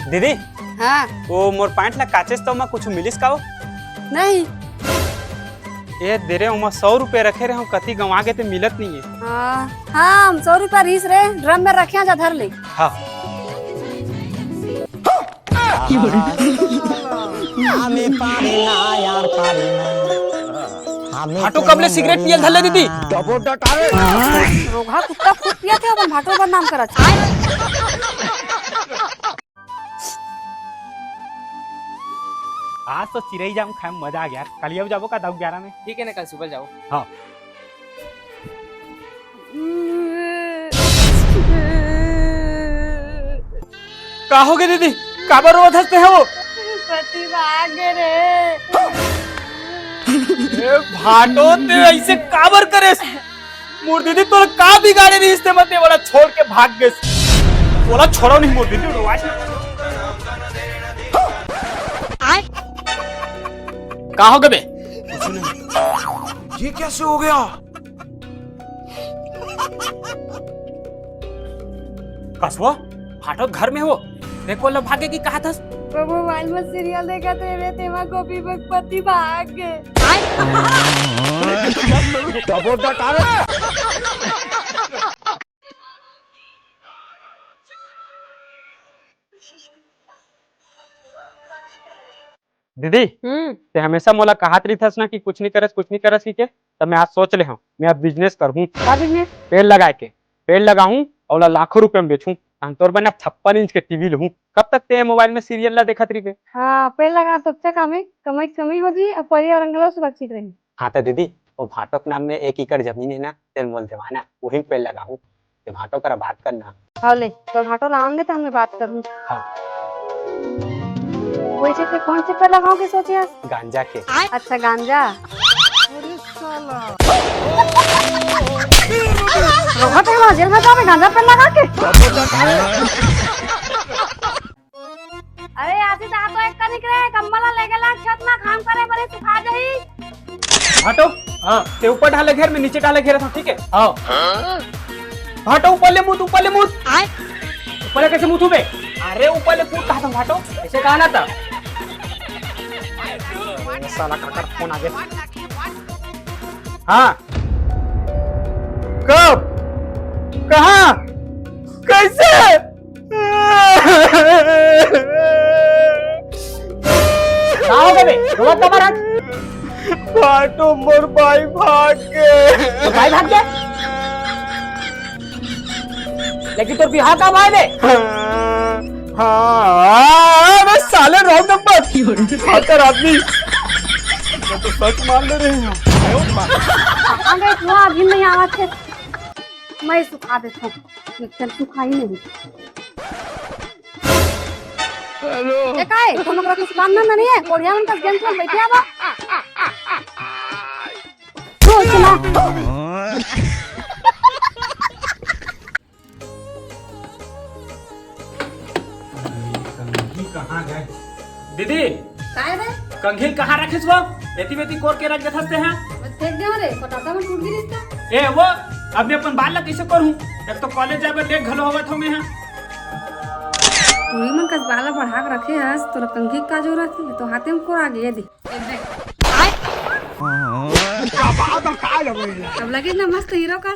दीदी हाँ वो मोर पैंट ला काचेस तो मैं कुछ मिलिस का हो? नहीं। ये दे रहे हो 100 रुपए रखे रहे हो कति गंवा के ते मिलत नहीं है। हाँ हम 100 रुपया रीस रे ड्रम में रखे जा धर ले। हाँ भाटो कबले सिगरेट पियल धले दीदी। रोगा कुत्ता खुद पिया थे अपन भाटो पर नाम करा। आज तो चिरई जाम खाए में मजा आ गया। कल अब जाबो का 10-11 में? ठीक है ना, कल सुबह जाओ। हाँ का हो गए दीदी? काबर रोज हंसते हो? प्रतिभा रे ए भाटो ते ऐसे काबर करे? मोर दीदी तोर का बिगाड़े रही इसते मत बोला छोड़ के भाग गए। बोला छोड़ो नहीं मोर दीदी रोवाश का हो गए? ये कैसे हो गया? कसवा भाटो घर में हो देखो लो भागे की कहा था। वो मोबाइल में सीरियल देखा थे रे तेमा गोपी भगवती भाग गए। दीदी ते हमेशा मोला कहत रही थस ना कि कुछ नहीं करस की के तब मैं आज सोच ले हूं मैं अब बिजनेस करूं। का बिजनेस? पेड़ लगाए के पेड़ लगाऊं और लाखों रुपए में बेचूं। तोर बना 56 इंच के टीवी लूं। कब तक ते मोबाइल में सीरियल ला देखत रही? हाँ पेड़ लगा तो अच्छा काम है, कमाई हो जी और पर्यावरण सुरक्षित रही। हाँ तो दीदी वो भाटो के नाम में 1 एकड़ जमीन है ना तेल मोल देवाना वही पेड़ लगाऊं। ते भाटो करा बात करना। हाँ ले तो भाटो लाऊंगे तो हमें बात करूँ। हाँ वैसे से कौन से पेड़ लगाओगे सोचे? गांजा के। अच्छा गांजा। जेल में जाओ गांजा पेड़ लगा के। अरे आजी ता तो एक कनिक रे कम्बला ले गेला छत में काम करे बड़े सुखा जाई। भाटो हाँ ते ऊपर डाले घेर में नीचे डाले घेर था ठीक है। हाँ भाटो ऊपर ले मुत ऊपर कैसे मुत बे? अरे ऊपर ले कूद कहा था भाटो ऐसे कहा ना था। साला काका फोन आ गया। हाँ कब कहाँ कैसे? भाटो मोर भाई भाग गए। तो भाई भाग गया लेकिन तो बिहार का भाई बे? हाँ साले रॉन्ग नंबर खातर आदमी तो सच मान ले रहे हैं। अभी नहीं आवाज थे मैं सुखा देता हूँ। चल सुखाई नहीं। हेलो ये काय तुम लोग कुछ काम ना नहीं है कोरिया में का गेम खेल बैठे अब तो चला। कहाँ गए दीदी? काय रे कंघी कहाँ रखे वो? एती बेती कोर के रख देते हैं। फेंक दे रे पटाटा में टूट गई इसका। ए वो अब मैं अपन बाल ला कैसे करूं? एक तो कॉलेज जाबे लेट घलो होवत हो मैं हां। तू मन का बाला बढ़ा के रखे हस तोरा कंघी का जो रखे तो हाथे में कोर आ गए दे। अब लगे ना मस्त हीरो का।